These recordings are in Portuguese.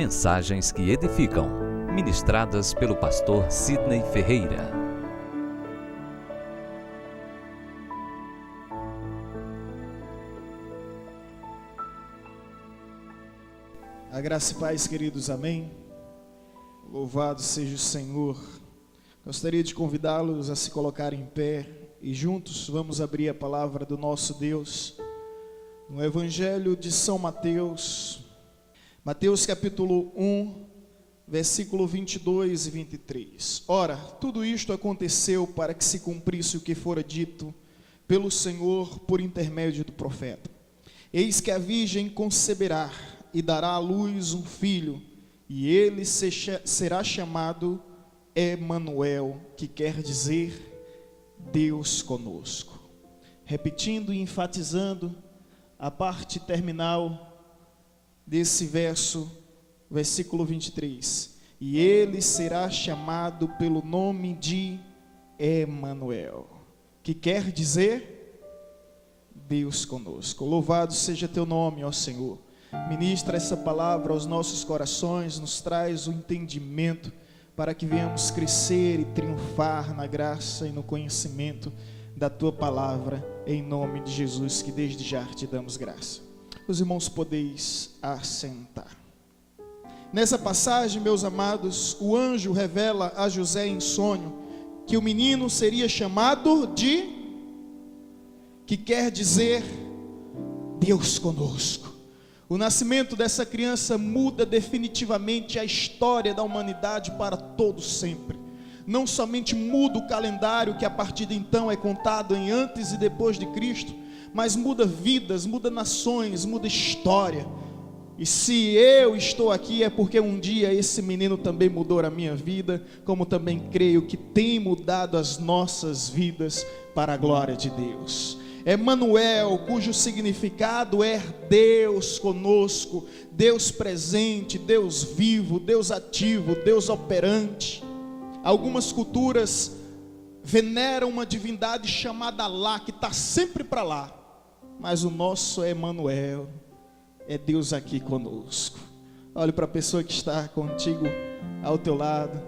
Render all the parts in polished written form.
Mensagens que edificam, ministradas pelo pastor Sidney Ferreira. A graça e paz, queridos, amém? Louvado seja o Senhor. Gostaria de convidá-los a se colocarem em pé e juntos vamos abrir a palavra do nosso Deus no Evangelho de São Mateus, Mateus capítulo 1, versículo 22 e 23. Ora, tudo isto aconteceu para que se cumprisse o que fora dito pelo Senhor por intermédio do profeta. Eis que a virgem conceberá e dará à luz um filho, e ele será chamado Emanuel, que quer dizer Deus conosco. Repetindo e enfatizando a parte terminal desse versículo 23. E ele será chamado pelo nome de Emanuel, que quer dizer Deus conosco. Louvado seja teu nome, ó Senhor. Ministra essa palavra aos nossos corações, nos traz o entendimento para que venhamos crescer e triunfar na graça e no conhecimento da tua palavra, em nome de Jesus, que desde já te damos graça. Os irmãos podeis assentar. Nessa passagem, meus amados, o anjo revela a José em sonho que o menino seria chamado de, que quer dizer Deus conosco. O nascimento dessa criança muda definitivamente a história da humanidade para todo sempre. Não somente muda o calendário que a partir de então é contado em antes e depois de Cristo, mas muda vidas, muda nações, muda história. E se eu estou aqui é porque um dia esse menino também mudou a minha vida, como também creio que tem mudado as nossas vidas para a glória de Deus. Emanuel, cujo significado é Deus conosco, Deus presente, Deus vivo, Deus ativo, Deus operante. Algumas culturas veneram uma divindade chamada Alá, que está sempre para lá, mas o nosso é Emanuel, é Deus aqui conosco. Olhe para a pessoa que está contigo ao teu lado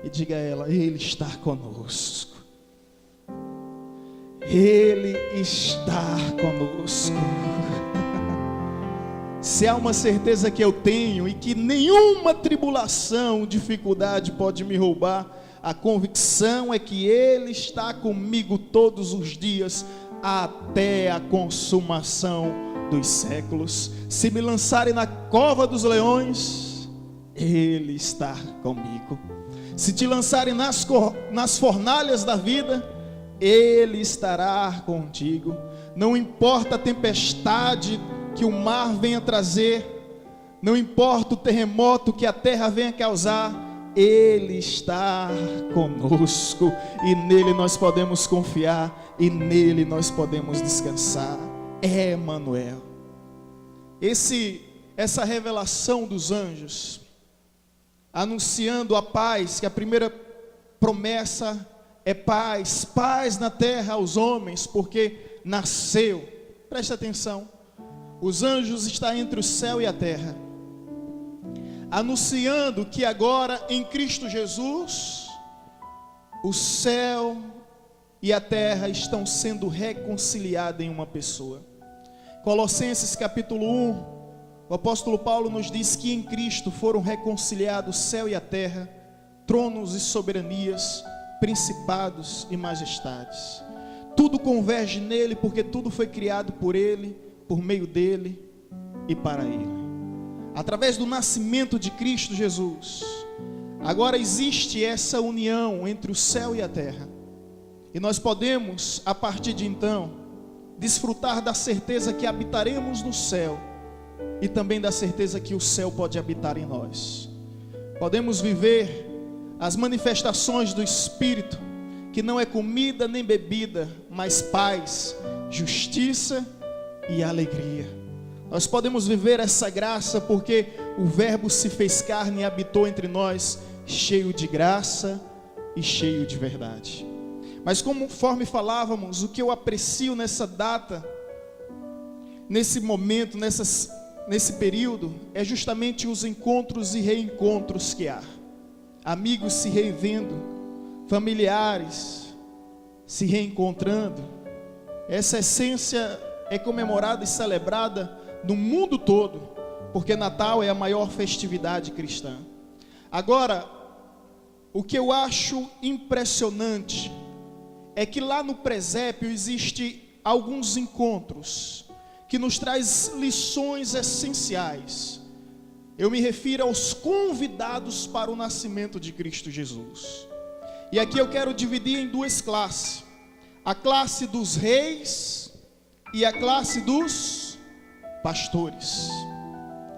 e diga a ela: Ele está conosco. Ele está conosco. Se há uma certeza que eu tenho e que nenhuma tribulação, dificuldade pode me roubar, a convicção é que Ele está comigo todos os dias até a consumação dos séculos. Se me lançarem na cova dos leões, Ele está comigo. Se te lançarem nas fornalhas da vida, Ele estará contigo. Não importa a tempestade que o mar venha trazer, não importa o terremoto que a terra venha causar, Ele está conosco, e nele nós podemos confiar, e nele nós podemos descansar. É Emanuel. Essa revelação dos anjos, anunciando a paz, que a primeira promessa é paz, paz na terra aos homens, porque nasceu. Presta atenção, os anjos estão entre o céu e a terra, anunciando que agora em Cristo Jesus, o céu e a terra estão sendo reconciliados em uma pessoa. Colossenses capítulo 1, o apóstolo Paulo nos diz que em Cristo foram reconciliados o céu e a terra, tronos e soberanias, principados e majestades. Tudo converge nele, porque tudo foi criado por ele, por meio dele e para ele. Através do nascimento de Cristo Jesus, agora existe essa união entre o céu e a terra, e nós podemos, a partir de então, desfrutar da certeza que habitaremos no céu, e também da certeza que o céu pode habitar em nós. Podemos viver as manifestações do Espírito, que não é comida nem bebida, mas paz, justiça e alegria. Nós podemos viver essa graça porque o Verbo se fez carne e habitou entre nós, cheio de graça e cheio de verdade. Mas conforme falávamos, o que eu aprecio nessa data, nesse momento, nessas nesse período é justamente os encontros e reencontros que há. Amigos se revendo, familiares se reencontrando. Essa essência é comemorada e celebrada no mundo todo, porque Natal é a maior festividade cristã. Agora, o que eu acho impressionante é que lá no presépio existe alguns encontros que nos traz lições essenciais. Eu me refiro aos convidados para o nascimento de Cristo Jesus. E aqui eu quero dividir em duas classes: a classe dos reis e a classe dos pastores.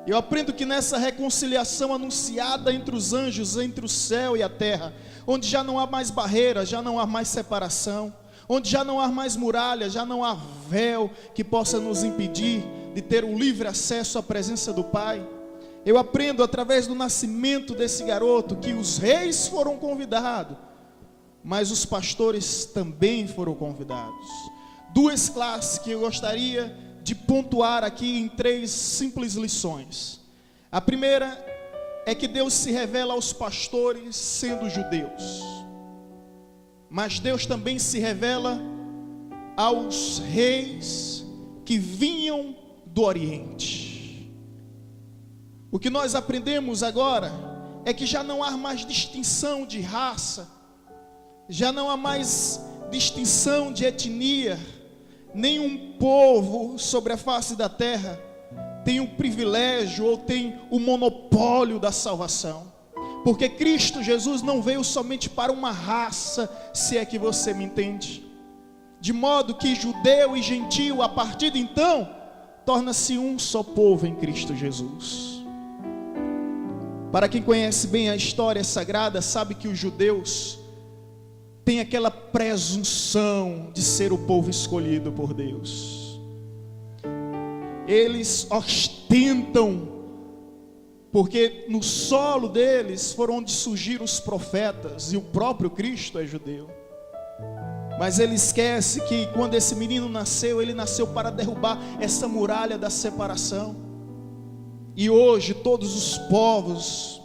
Eu aprendo que nessa reconciliação anunciada entre os anjos, entre o céu e a terra, onde já não há mais barreiras, já não há mais separação, onde já não há mais muralha, já não há véu que possa nos impedir de ter um livre acesso à presença do Pai. Eu aprendo através do nascimento desse garoto que os reis foram convidados, mas os pastores também foram convidados. Duas classes que eu gostaria de pontuar aqui em 3 simples lições. A primeira é que Deus se revela aos pastores sendo judeus, mas Deus também se revela aos reis que vinham do Oriente. O que nós aprendemos agora é que já não há mais distinção de raça, já não há mais distinção de etnia. Nenhum povo sobre a face da terra tem o privilégio ou tem o monopólio da salvação, porque Cristo Jesus não veio somente para uma raça, se é que você me entende, de modo que judeu e gentio a partir de então torna-se um só povo em Cristo Jesus. Para quem conhece bem a história sagrada, sabe que os judeus tem aquela presunção de ser o povo escolhido por Deus. Eles ostentam, porque no solo deles foram onde surgiram os profetas, e o próprio Cristo é judeu. Mas ele esquece que quando esse menino nasceu, ele nasceu para derrubar essa muralha da separação. E hoje todos os povos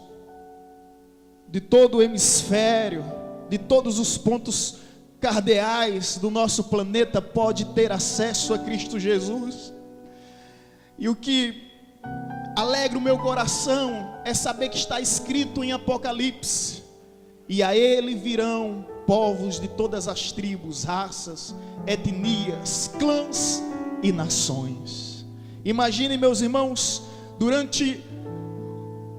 de todo o hemisfério, de todos os pontos cardeais do nosso planeta, pode ter acesso a Cristo Jesus. E o que alegra o meu coração é saber que está escrito em Apocalipse: e a ele virão povos de todas as tribos, raças, etnias, clãs e nações. Imaginem, meus irmãos,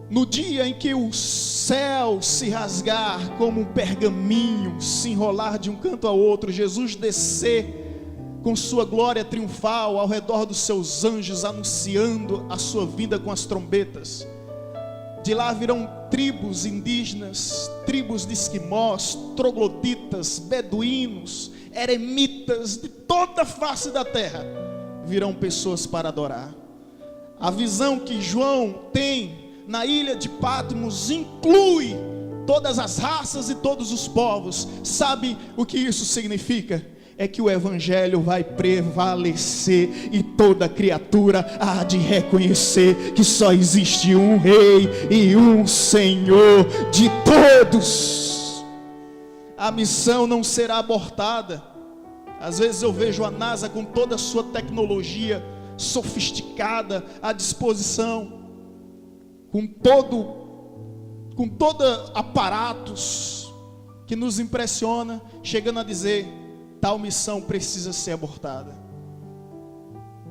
no dia em que o céu se rasgar como um pergaminho, se enrolar de um canto ao outro, Jesus descer com sua glória triunfal ao redor dos seus anjos, anunciando a sua vinda com as trombetas. De lá virão tribos indígenas, tribos de esquimós, trogloditas, beduínos, eremitas, de toda a face da terra virão pessoas para adorar. A visão que João tem na ilha de Patmos inclui todas as raças e todos os povos. Sabe o que isso significa? É que o evangelho vai prevalecer e toda criatura há de reconhecer que só existe um rei e um Senhor de todos. A missão não será abortada. Às vezes eu vejo a NASA com toda a sua tecnologia sofisticada à disposição, com todo aparatos que nos impressiona, chegando a dizer: tal missão precisa ser abortada.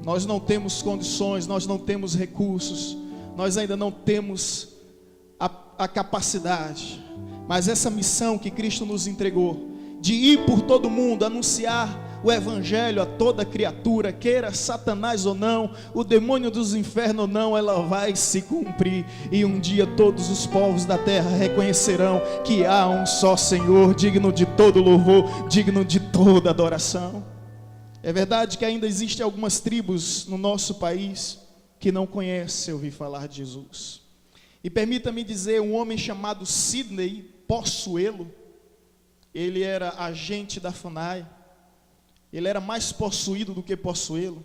Nós não temos condições, nós não temos recursos, nós ainda não temos a capacidade, mas essa missão que Cristo nos entregou, de ir por todo mundo, anunciar o evangelho a toda criatura, queira Satanás ou não, o demônio dos infernos ou não, ela vai se cumprir, e um dia todos os povos da terra reconhecerão que há um só Senhor, digno de todo louvor, digno de toda adoração. É verdade que ainda existem algumas tribos no nosso país que não conhecem ouvir falar de Jesus. E permita-me dizer, um homem chamado Sidney Possuelo, ele era agente da FUNAI, ele era mais possuído do que possuí-lo.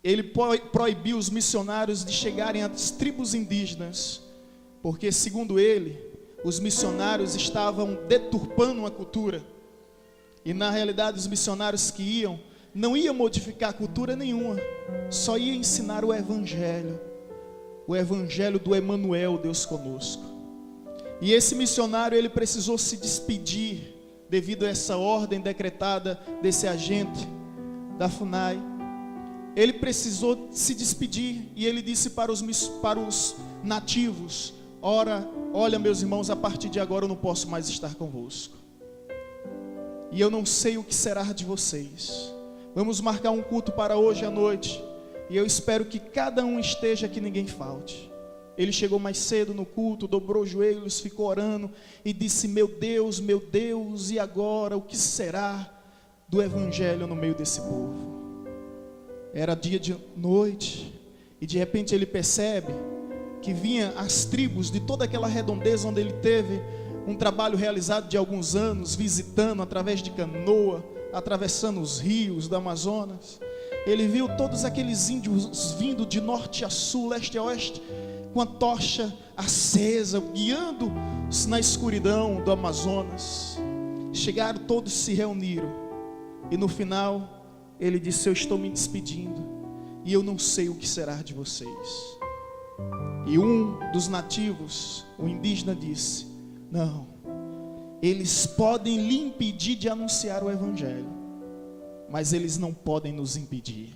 ele proibiu os missionários de chegarem às tribos indígenas, porque, segundo ele, os missionários estavam deturpando a cultura. E na realidade os missionários que iam, não iam modificar cultura nenhuma, só ia ensinar o evangelho do Emanuel, Deus conosco. E esse missionário, ele precisou se despedir, devido a essa ordem decretada desse agente da FUNAI. Ele precisou se despedir, e ele disse para os nativos: olha meus irmãos, a partir de agora eu não posso mais estar convosco, e eu não sei o que será de vocês. Vamos marcar um culto para hoje à noite, e eu espero que cada um esteja, que ninguém falte. Ele chegou mais cedo no culto, dobrou os joelhos, ficou orando e disse: meu Deus, e agora o que será do evangelho no meio desse povo? Era dia de noite, e de repente ele percebe que vinha as tribos de toda aquela redondeza onde ele teve um trabalho realizado de alguns anos, visitando através de canoa, atravessando os rios do Amazonas. Ele viu todos aqueles índios vindo de norte a sul, leste a oeste, com a tocha acesa, guiando-se na escuridão do Amazonas. Chegaram, todos se reuniram, e no final ele disse: eu estou me despedindo, e eu não sei o que será de vocês. E um dos nativos, o indígena, disse: não, eles podem lhe impedir de anunciar o evangelho, mas eles não podem nos impedir,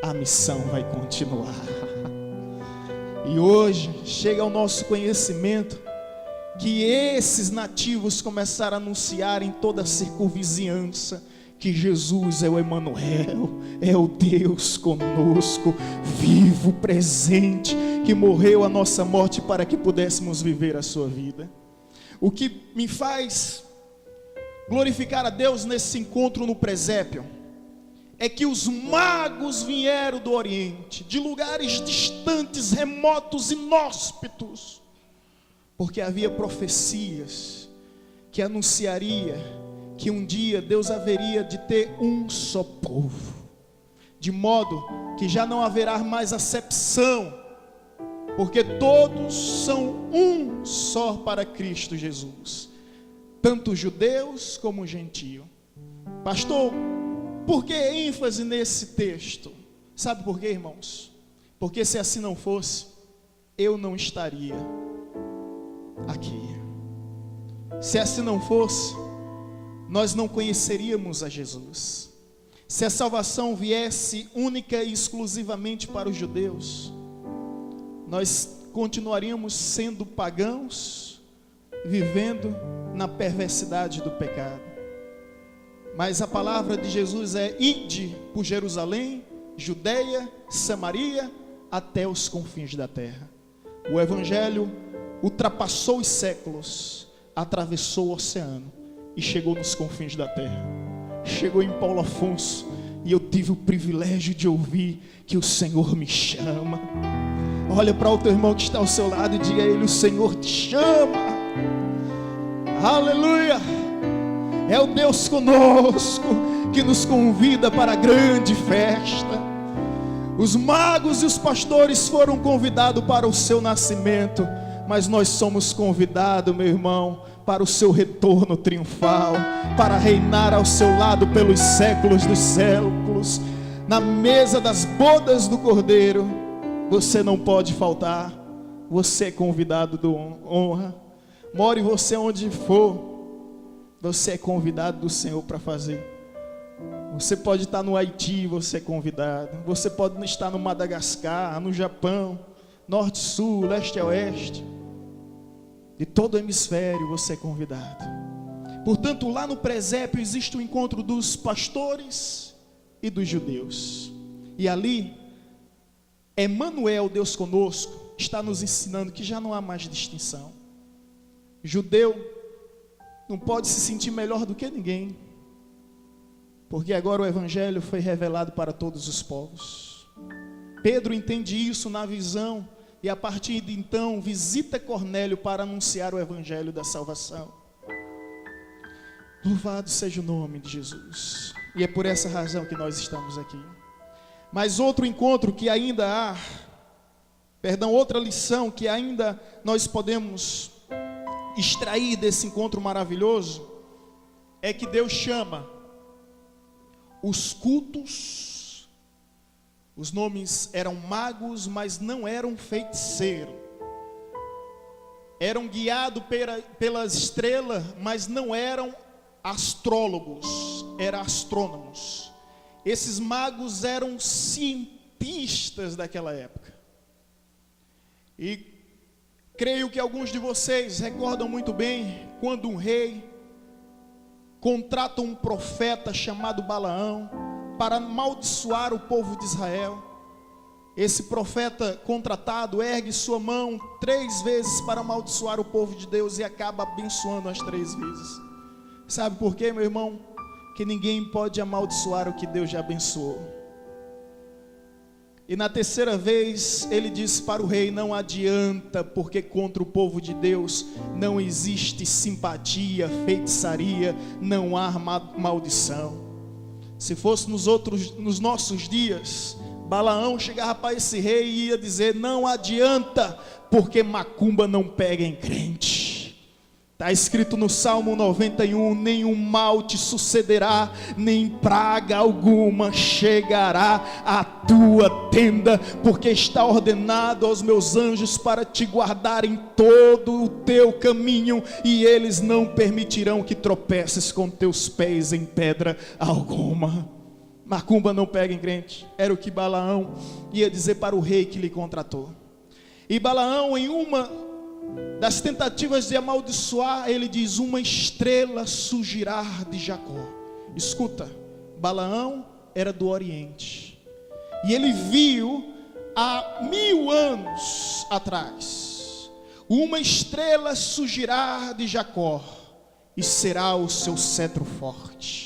a missão vai continuar. E hoje chega ao nosso conhecimento que esses nativos começaram a anunciar em toda a circunvizinhança que Jesus é o Emanuel, é o Deus conosco, vivo, presente, que morreu a nossa morte para que pudéssemos viver a sua vida. O que me faz glorificar a Deus nesse encontro no presépio é que os magos vieram do Oriente, de lugares distantes, remotos, inóspitos, porque havia profecias que anunciaria que um dia Deus haveria de ter um só povo, de modo que já não haverá mais acepção, porque todos são um só para Cristo Jesus, tanto judeus como gentios. Pastor, por que ênfase nesse texto? Sabe por quê, irmãos? Porque se assim não fosse, eu não estaria aqui. Se assim não fosse, nós não conheceríamos a Jesus. Se a salvação viesse única e exclusivamente para os judeus, nós continuaríamos sendo pagãos, vivendo na perversidade do pecado. Mas a palavra de Jesus é: ide por Jerusalém, Judeia, Samaria, até os confins da terra. O evangelho ultrapassou os séculos, atravessou o oceano e chegou nos confins da terra. Chegou em Paulo Afonso, e eu tive o privilégio de ouvir que o Senhor me chama. Olha para o teu irmão que está ao seu lado e diga a ele: o Senhor te chama. Aleluia! É o Deus conosco que nos convida para a grande festa. Os magos e os pastores foram convidados para o seu nascimento, mas nós somos convidados, meu irmão, para o seu retorno triunfal, para reinar ao seu lado pelos séculos dos séculos, na mesa das bodas do Cordeiro. Você não pode faltar, você é convidado de honra. More você onde for, você é convidado do Senhor para fazer. Você pode estar no Haiti, você é convidado. Você pode estar no Madagascar, no Japão, norte, sul, leste a oeste. De todo o hemisfério você é convidado. Portanto, lá no presépio existe o encontro dos pastores e dos judeus. E ali, Emanuel, Deus conosco, está nos ensinando que já não há mais distinção. Judeu não pode se sentir melhor do que ninguém, porque agora o evangelho foi revelado para todos os povos. Pedro entende isso na visão, e a partir de então visita Cornélio para anunciar o evangelho da salvação. Louvado seja o nome de Jesus. E é por essa razão que nós estamos aqui. Mas outro encontro que ainda há, outra lição que ainda nós podemos extrair desse encontro maravilhoso, é que Deus chama os cultos, os nomes eram magos, mas não eram feiticeiros, eram guiados pela estrela, mas não eram astrólogos, eram astrônomos. Esses magos eram cientistas daquela época. E creio que alguns de vocês recordam muito bem quando um rei contrata um profeta chamado Balaão para amaldiçoar o povo de Israel. Esse profeta contratado ergue sua mão 3 vezes para amaldiçoar o povo de Deus e acaba abençoando as 3 vezes. Sabe por quê, meu irmão? Que ninguém pode amaldiçoar o que Deus já abençoou. E na 3ª vez ele disse para o rei: não adianta, porque contra o povo de Deus não existe simpatia, feitiçaria, não há maldição. Se fosse nos nossos dias, Balaão chegava para esse rei e ia dizer: não adianta, porque macumba não pega em crente. Está escrito no Salmo 91, nenhum mal te sucederá, nem praga alguma chegará à tua tenda, porque está ordenado aos meus anjos para te guardar em todo o teu caminho, e eles não permitirão que tropeces com teus pés em pedra alguma. Macumba não pega em crente, era o que Balaão ia dizer para o rei que lhe contratou. E Balaão, em uma das tentativas de amaldiçoar, ele diz: uma estrela surgirá de Jacó. Escuta, Balaão era do Oriente, e ele viu há 1000 anos atrás, uma estrela surgirá de Jacó, e será o seu cetro forte.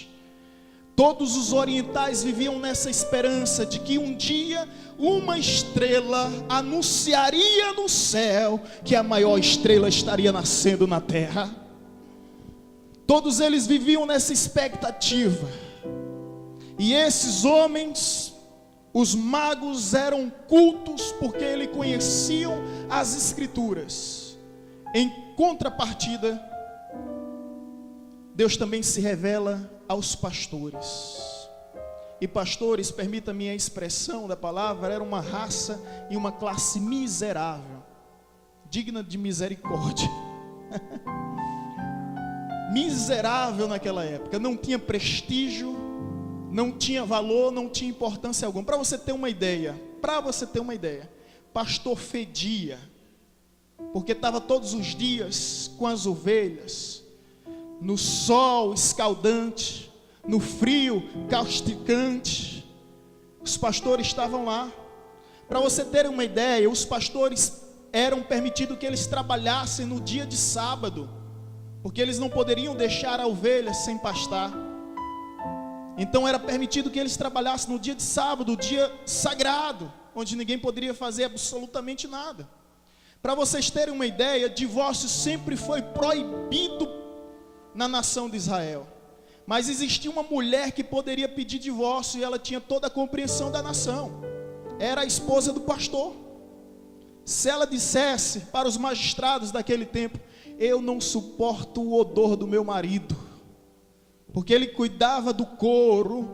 Todos os orientais viviam nessa esperança de que um dia uma estrela anunciaria no céu que a maior estrela estaria nascendo na terra. Todos eles viviam nessa expectativa. E esses homens, os magos, eram cultos porque eles conheciam as escrituras. Em contrapartida, Deus também se revela aos pastores. E pastores, permita-me a expressão da palavra, era uma raça e uma classe miserável, digna de misericórdia. Miserável naquela época, não tinha prestígio, não tinha valor, não tinha importância alguma. Para você ter uma ideia, pastor fedia, porque estava todos os dias com as ovelhas, no sol escaldante, no frio causticante. Os pastores estavam lá. Para você ter uma ideia, os pastores eram permitidos que eles trabalhassem no dia de sábado, porque eles não poderiam deixar a ovelha sem pastar. Então era permitido que eles trabalhassem no dia de sábado, o dia sagrado, onde ninguém poderia fazer absolutamente nada. Para vocês terem uma ideia, divórcio sempre foi proibido na nação de Israel. Mas existia uma mulher que poderia pedir divórcio, e ela tinha toda a compreensão da nação. Era a esposa do pastor. Se ela dissesse para os magistrados daquele tempo: eu não suporto o odor do meu marido, porque ele cuidava do couro,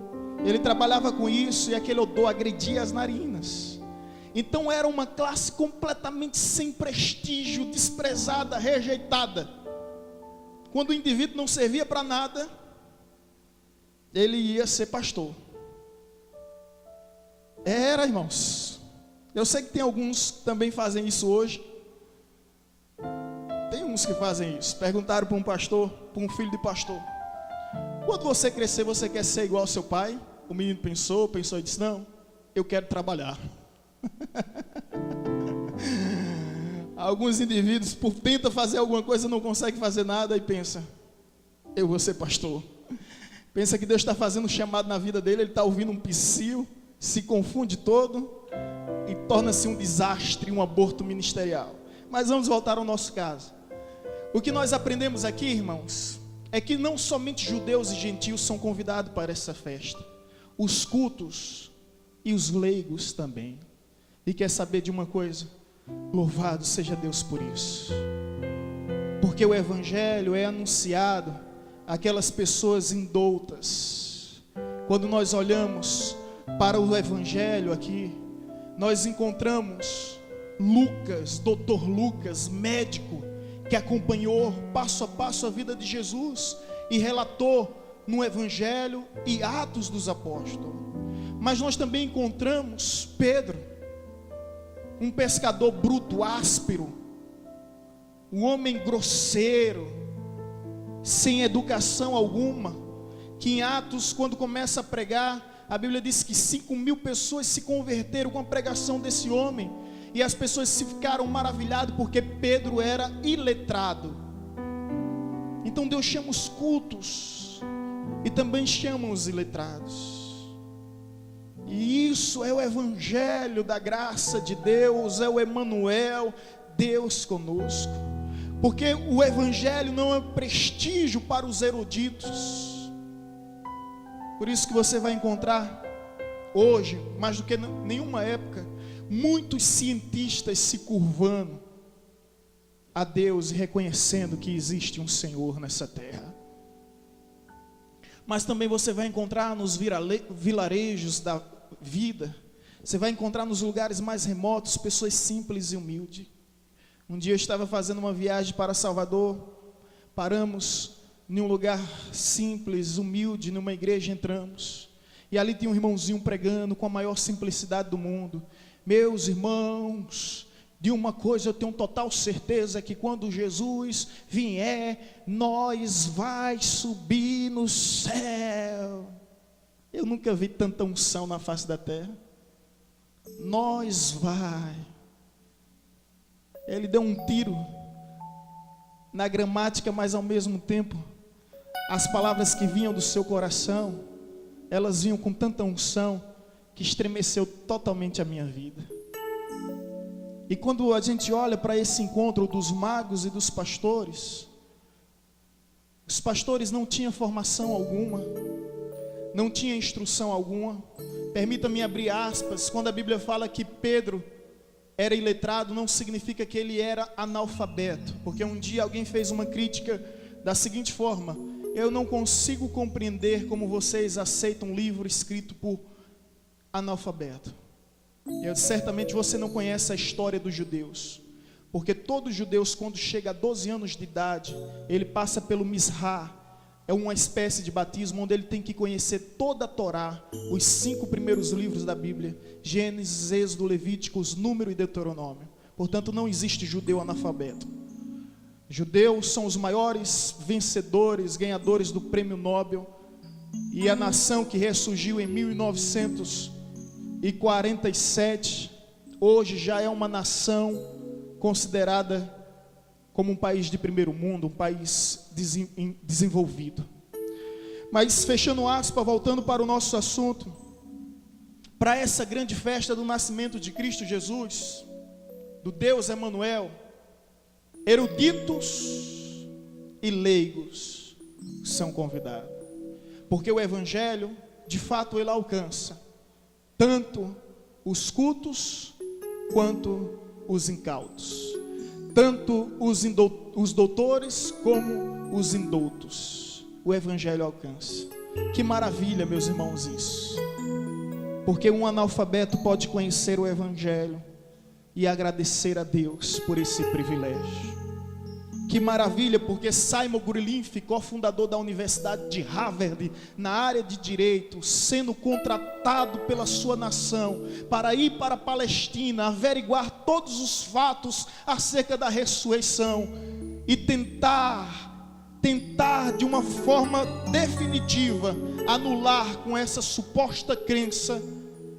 ele trabalhava com isso, e aquele odor agredia as narinas. Então era uma classe completamente sem prestígio, desprezada, rejeitada. Quando o indivíduo não servia para nada, ele ia ser pastor. Era, irmãos. Eu sei que tem alguns que também fazem isso hoje. Tem uns que fazem isso. Perguntaram para um pastor, para um filho de pastor: quando você crescer, você quer ser igual ao seu pai? O menino pensou e disse: não, eu quero trabalhar. Alguns indivíduos, por tentam fazer alguma coisa, não conseguem fazer nada e pensa: eu vou ser pastor. Pensa que Deus está fazendo um chamado na vida dele, ele está ouvindo um psil, se confunde todo e torna-se um desastre, um aborto ministerial. Mas vamos voltar ao nosso caso. O que nós aprendemos aqui, irmãos, é que não somente judeus e gentios são convidados para essa festa. Os cultos e os leigos também. E quer saber de uma coisa? Louvado seja Deus por isso. Porque o Evangelho é anunciado àquelas pessoas indoutas. Quando nós olhamos para o Evangelho aqui, nós encontramos Lucas, Dr. Lucas, médico, que acompanhou passo a passo a vida de Jesus e relatou no Evangelho e Atos dos Apóstolos. Mas nós também encontramos Pedro, um pescador bruto, áspero, um homem grosseiro, sem educação alguma, que em Atos, quando começa a pregar, a Bíblia diz que 5.000 pessoas se converteram com a pregação desse homem, e as pessoas se ficaram maravilhadas, porque Pedro era iletrado. Então Deus chama os cultos, e também chama os iletrados. E isso é o Evangelho da graça de Deus, é o Emanuel, Deus conosco. Porque o Evangelho não é prestígio para os eruditos. Por isso que você vai encontrar hoje, mais do que nenhuma época, muitos cientistas se curvando a Deus e reconhecendo que existe um Senhor nessa terra. Mas também você vai encontrar nos vilarejos da vida, você vai encontrar nos lugares mais remotos pessoas simples e humildes. Um dia eu estava fazendo uma viagem para Salvador, paramos em um lugar simples, humilde, numa igreja, entramos, e ali tinha um irmãozinho pregando com a maior simplicidade do mundo. Meus irmãos, de uma coisa eu tenho total certeza, que quando Jesus vier, nós vai subir no céu. Eu nunca vi tanta unção na face da terra. Nós vai. Ele deu um tiro na gramática, mas ao mesmo tempo, as palavras que vinham do seu coração, elas vinham com tanta unção, que estremeceu totalmente a minha vida. E quando a gente olha para esse encontro dos magos e dos pastores, os pastores não tinham formação alguma, não tinham instrução alguma. Permita-me abrir aspas, quando a Bíblia fala que Pedro era iletrado, não significa que ele era analfabeto, porque um dia alguém fez uma crítica da seguinte forma: eu não consigo compreender como vocês aceitam um livro escrito por analfabeto. Certamente você não conhece a história dos judeus, porque todos os judeus, quando chega a 12 anos de idade, ele passa pelo Misrá, é uma espécie de batismo, onde ele tem que conhecer toda a Torá, os 5 primeiros livros da Bíblia, Gênesis, Êxodo, Levíticos, Número e Deuteronômio. Portanto, não existe judeu analfabeto. Judeus são os maiores vencedores, ganhadores do prêmio Nobel, e a nação que ressurgiu em 1947, hoje já é uma nação considerada como um país de primeiro mundo, um país desenvolvido. Mas fechando aspas, voltando para o nosso assunto, para essa grande festa do nascimento de Cristo Jesus, do Deus Emanuel, eruditos e leigos são convidados, porque o Evangelho, de fato, ele alcança tanto os cultos quanto os incautos, tanto os doutores como os indoutos. O Evangelho alcança. Que maravilha, meus irmãos, isso. Porque um analfabeto pode conhecer o Evangelho e agradecer a Deus por esse privilégio. Que maravilha, porque Simon Grunlich, cofundador da Universidade de Harvard, na área de Direito, sendo contratado pela sua nação para ir para a Palestina, averiguar todos os fatos acerca da ressurreição e tentar de uma forma definitiva anular com essa suposta crença,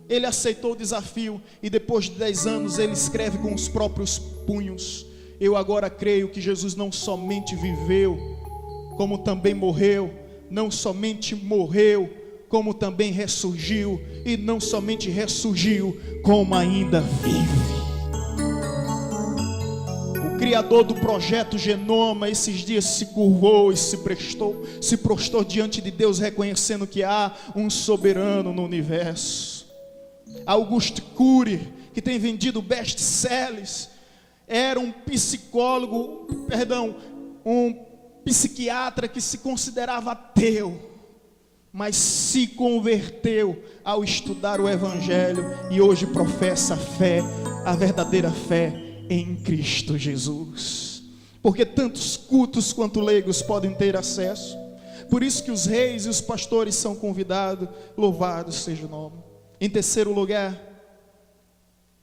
ele aceitou o desafio e depois de 10 anos ele escreve com os próprios punhos: eu agora creio que Jesus não somente viveu, como também morreu, não somente morreu, como também ressurgiu, e não somente ressurgiu, como ainda vive. O criador do projeto Genoma, esses dias se curvou e se prostrou diante de Deus, reconhecendo que há um soberano no universo. Auguste Cury, que tem vendido best-sellers, era um psiquiatra que se considerava ateu, mas se converteu ao estudar o Evangelho e hoje professa a fé, a verdadeira fé em Cristo Jesus. Porque tantos cultos quanto leigos podem ter acesso. Por isso que os reis e os pastores são convidados, louvado seja o nome. Em terceiro lugar,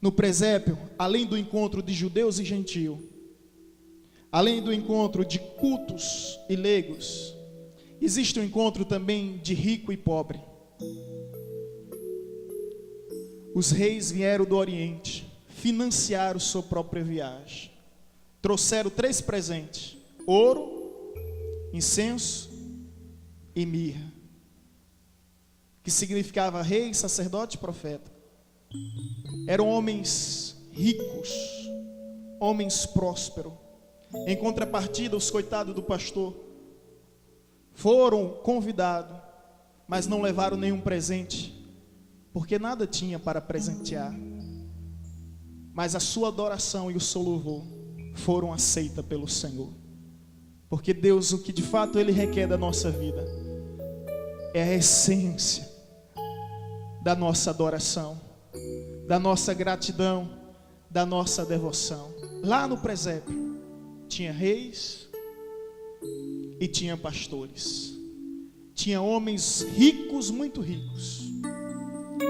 no presépio, além do encontro de judeus e gentios, além do encontro de cultos e leigos, existe um encontro também de rico e pobre. Os reis vieram do Oriente, financiaram sua própria viagem. Trouxeram 3 presentes: ouro, incenso e mirra, que significava rei, sacerdote e profeta. Eram homens ricos, homens prósperos. Em contrapartida, os coitados do pastor foram convidados, mas não levaram nenhum presente, porque nada tinha para presentear. Mas a sua adoração e o seu louvor foram aceitas pelo Senhor. Porque Deus, o que de fato Ele requer da nossa vida, é a essência da nossa adoração, da nossa gratidão, da nossa devoção. Lá no presépio tinha reis e tinha pastores. Tinha homens ricos, muito ricos,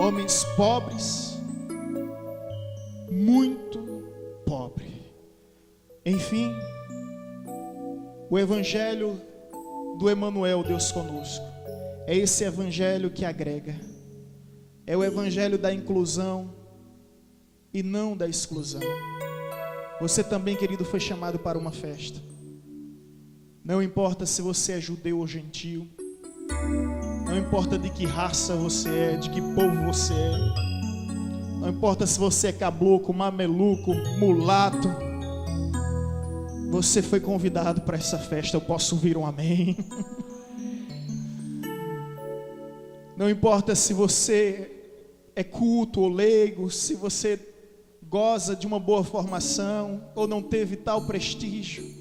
homens pobres, muito pobres. Enfim, o evangelho do Emanuel, Deus conosco, é esse evangelho que agrega. É o evangelho da inclusão e não da exclusão. Você também, querido, foi chamado para uma festa. Não importa se você é judeu ou gentio, não importa de que raça você é, de que povo você é, não importa se você é caboclo, mameluco, mulato, você foi convidado para essa festa. Eu posso ouvir um amém? Não importa se você é culto ou leigo, se você goza de uma boa formação ou não teve tal prestígio,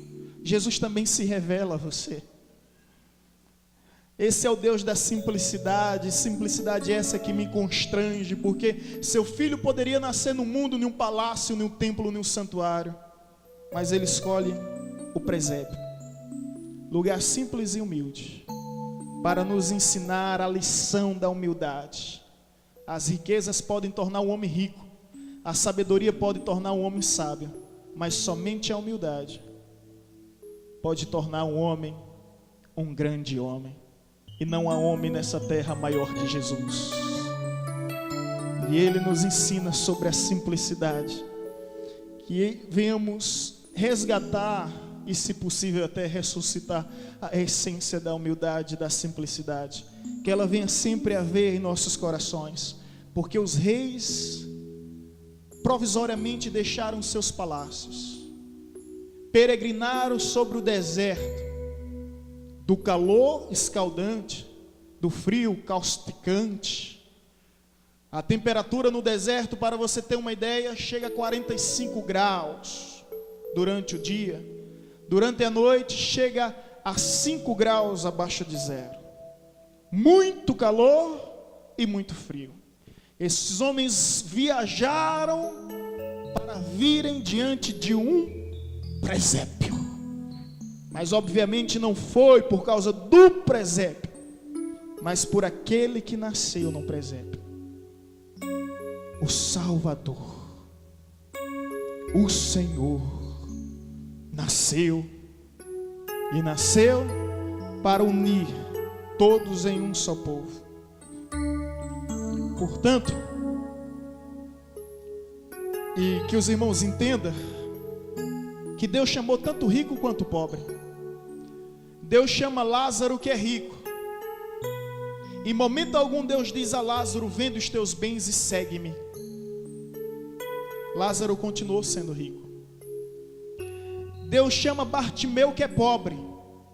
Jesus também se revela a você. Esse é o Deus da simplicidade, simplicidade essa que me constrange, porque seu filho poderia nascer no mundo, em um palácio, em um templo, em um santuário, mas ele escolhe o presépio, lugar simples e humilde, para nos ensinar a lição da humildade. As riquezas podem tornar o homem rico, a sabedoria pode tornar o homem sábio, mas somente a humildade pode tornar um homem um grande homem. E não há homem nessa terra maior que Jesus. E Ele nos ensina sobre a simplicidade, que venhamos resgatar e, se possível, até ressuscitar a essência da humildade, da simplicidade, que ela venha sempre a haver em nossos corações, porque os reis provisoriamente deixaram seus palácios, peregrinaram sobre o deserto, do calor escaldante, do frio causticante. A temperatura no deserto, para você ter uma ideia, chega a 45 graus durante o dia. Durante a noite chega a 5 graus abaixo de zero. Muito calor e muito frio. Esses homens viajaram para virem diante de um presépio. Mas obviamente não foi por causa do presépio, mas por aquele que nasceu no presépio. O Salvador, o Senhor, nasceu para unir todos em um só povo. Portanto, e que os irmãos entendam que Deus chamou tanto rico quanto pobre. Deus chama Lázaro, que é rico. Em momento algum Deus diz a Lázaro: vende os teus bens e segue-me. Lázaro continuou sendo rico. Deus chama Bartimeu, que é pobre.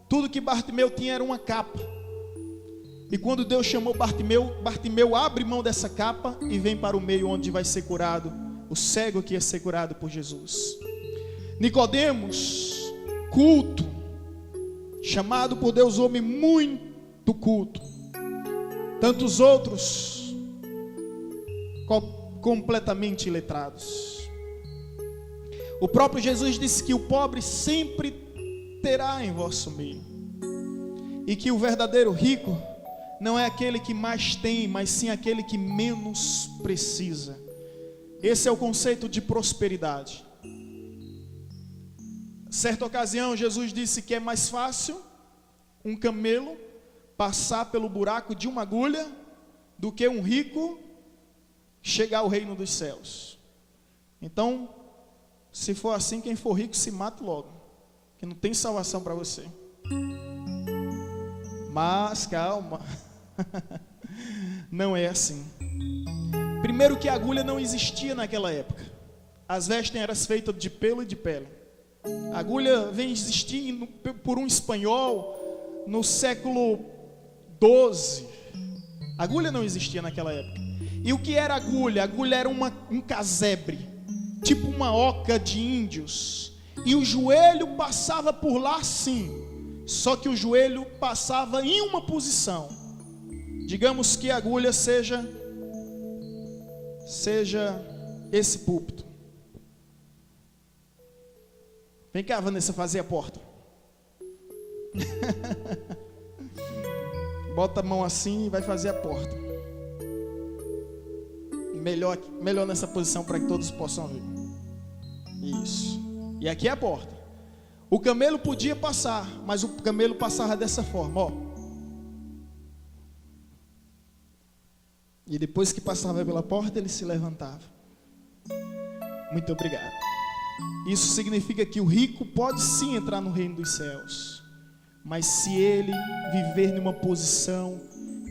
Tudo que Bartimeu tinha era uma capa. E quando Deus chamou Bartimeu, Bartimeu abre mão dessa capa e vem para o meio onde vai ser curado o cego que ia ser curado por Jesus. Nicodemos, culto, chamado por Deus homem muito culto. Tantos outros completamente iletrados. O próprio Jesus disse que o pobre sempre terá em vosso meio, e que o verdadeiro rico não é aquele que mais tem, mas sim aquele que menos precisa. Esse é o conceito de prosperidade. Certa ocasião, Jesus disse que é mais fácil um camelo passar pelo buraco de uma agulha do que um rico chegar ao reino dos céus. Então, se for assim, quem for rico se mata logo, que não tem salvação para você. Mas calma, não é assim. Primeiro que a agulha não existia naquela época. As vestes eram feitas de pelo e de pele. A agulha vem existir por um espanhol no século 12. A agulha não existia naquela época. E o que era agulha? A agulha era um casebre, tipo uma oca de índios. E o joelho passava por lá sim. Só que o joelho passava em uma posição. Digamos que a agulha seja esse púlpito. Vem cá, Vanessa, fazer a porta. Bota a mão assim e vai fazer a porta. Melhor nessa posição para que todos possam ver. Isso. E aqui é a porta. O camelo podia passar, mas o camelo passava dessa forma, ó. E depois que passava pela porta, ele se levantava. Muito obrigado. Isso significa que o rico pode sim entrar no reino dos céus, mas se ele viver numa posição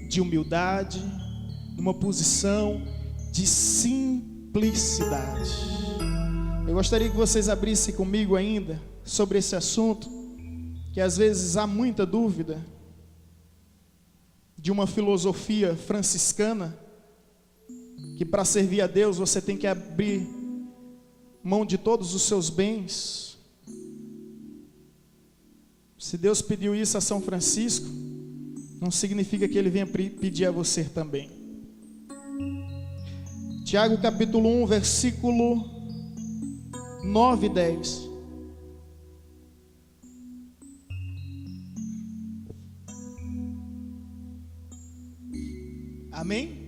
de humildade, numa posição de simplicidade. Eu gostaria que vocês abrissem comigo ainda sobre esse assunto, que às vezes há muita dúvida, de uma filosofia franciscana, que para servir a Deus você tem que abrir mão de todos os seus bens. Se Deus pediu isso a São Francisco, não significa que ele venha pedir a você também. Tiago capítulo 1, versículo 9 e 10. Amém?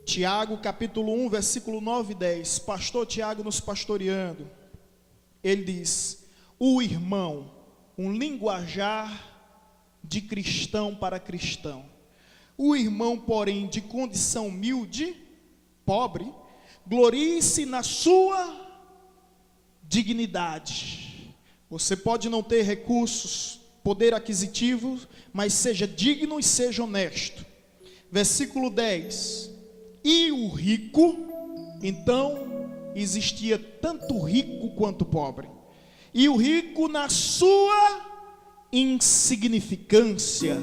Tiago capítulo 1, versículo 9 e 10. Pastor Tiago nos pastoreando. Ele diz: o irmão, um linguajar de cristão para cristão. O irmão, porém, de condição humilde, pobre, glorie-se na sua dignidade. Você pode não ter recursos, poder aquisitivo, mas seja digno e seja honesto. Versículo 10. E o rico, então existia tanto rico quanto pobre. E o rico na sua insignificância,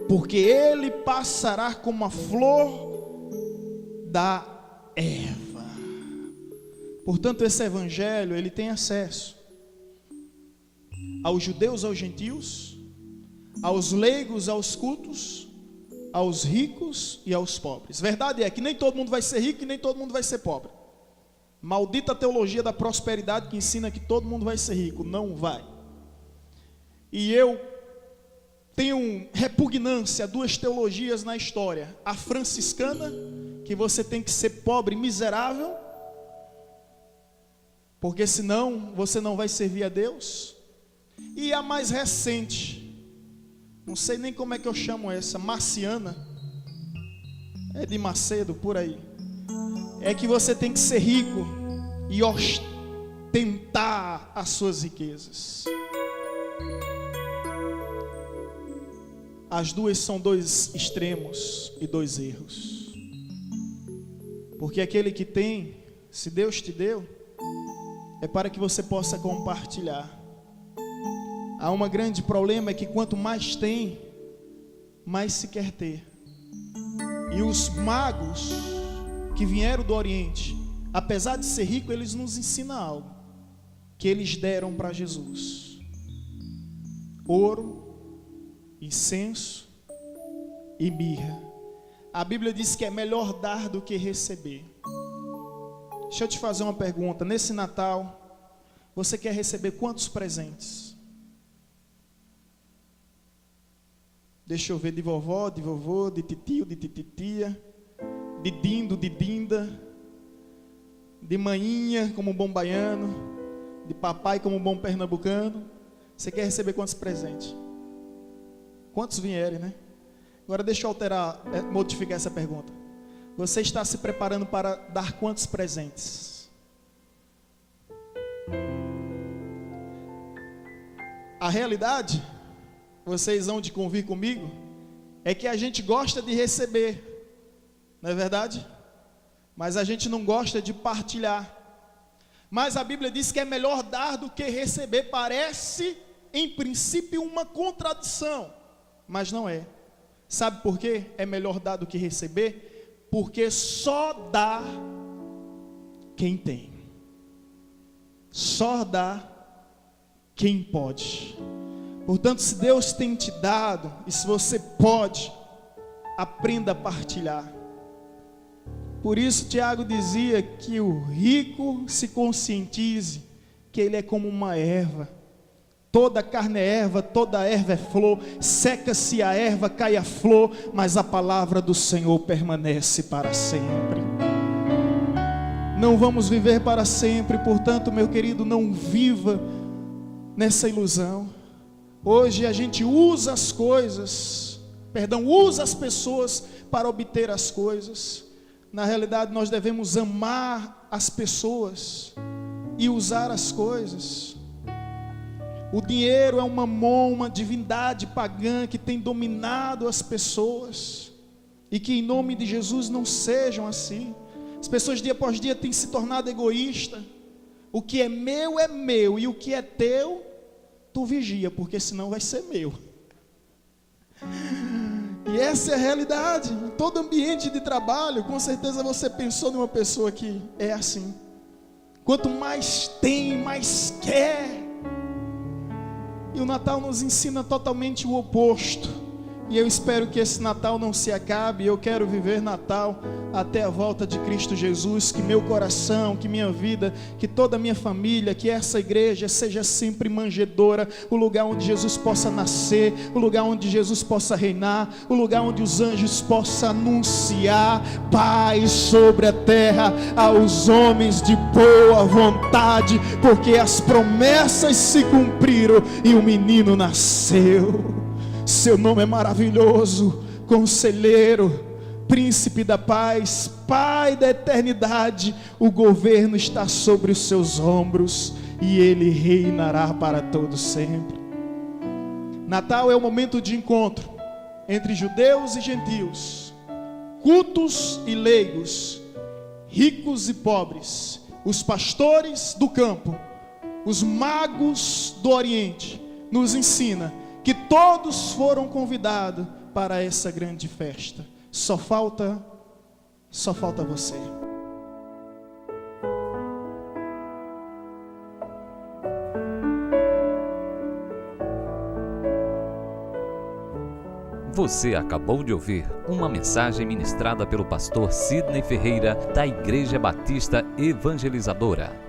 porque ele passará como a flor da erva. Portanto, esse evangelho, ele tem acesso aos judeus, aos gentios, aos leigos, aos cultos, aos ricos e aos pobres. Verdade é que nem todo mundo vai ser rico e nem todo mundo vai ser pobre. Maldita teologia da prosperidade que ensina que todo mundo vai ser rico. Não vai. E eu tenho repugnância a duas teologias na história. A franciscana, que você tem que ser pobre e miserável, porque senão você não vai servir a Deus. E a mais recente, não sei nem como é que eu chamo essa, marciana, é de Macedo, por aí, é que você tem que ser rico e ostentar as suas riquezas. As duas são dois extremos e dois erros. Porque aquele que tem, se Deus te deu, é para que você possa compartilhar. Há um grande problema, é que quanto mais tem, mais se quer ter. E os magos que vieram do Oriente, apesar de ser ricos, eles nos ensinam algo que eles deram para Jesus: ouro, incenso e mirra. A Bíblia diz que é melhor dar do que receber. Deixa eu te fazer uma pergunta. Nesse Natal, você quer receber quantos presentes? Deixa eu ver, de vovó, de vovô, de titio, de tititia, de dindo, de dinda, de maninha como um bom baiano, de papai como um bom pernambucano. Você quer receber quantos presentes? Quantos vierem, né? Agora deixa eu modificar essa pergunta. Você está se preparando para dar quantos presentes? A realidade, vocês vão de convir comigo, é que a gente gosta de receber, não é verdade? Mas a gente não gosta de partilhar. Mas a Bíblia diz que é melhor dar do que receber. Parece, em princípio, uma contradição, mas não é. Sabe por quê? É melhor dar do que receber? Porque só dá quem tem. Só dá quem pode. Portanto, se Deus tem te dado, e se você pode, aprenda a partilhar. Por isso Tiago dizia que o rico se conscientize que ele é como uma erva. Toda carne é erva, toda erva é flor, seca-se a erva, cai a flor, mas a palavra do Senhor permanece para sempre. Não vamos viver para sempre, portanto, meu querido, não viva nessa ilusão. Hoje a gente usa as pessoas para obter as coisas. Na realidade, nós devemos amar as pessoas e usar as coisas. O dinheiro é um mamon, uma divindade pagã que tem dominado as pessoas, e que em nome de Jesus não sejam assim. As pessoas dia após dia têm se tornado egoístas. O que é meu, e o que é teu, tu vigia, porque senão vai ser meu. E essa é a realidade. Em todo ambiente de trabalho, com certeza você pensou numa pessoa que é assim. Quanto mais tem, mais quer. E o Natal nos ensina totalmente o oposto. E eu espero que esse Natal não se acabe. Eu quero viver Natal até a volta de Cristo Jesus. Que meu coração, que minha vida, que toda a minha família, que essa igreja seja sempre manjedoura, o lugar onde Jesus possa nascer, o lugar onde Jesus possa reinar, o lugar onde os anjos possam anunciar paz sobre a terra aos homens de boa vontade, porque as promessas se cumpriram e o menino nasceu. Seu nome é maravilhoso, Conselheiro, Príncipe da Paz, Pai da eternidade. O governo está sobre os seus ombros e Ele reinará para todo sempre. Natal é o momento de encontro entre judeus e gentios, cultos e leigos, ricos e pobres, os pastores do campo, os magos do Oriente. Nos ensina que todos foram convidados para essa grande festa. Só falta você. Você acabou de ouvir uma mensagem ministrada pelo pastor Sidney Ferreira, da Igreja Batista Evangelizadora.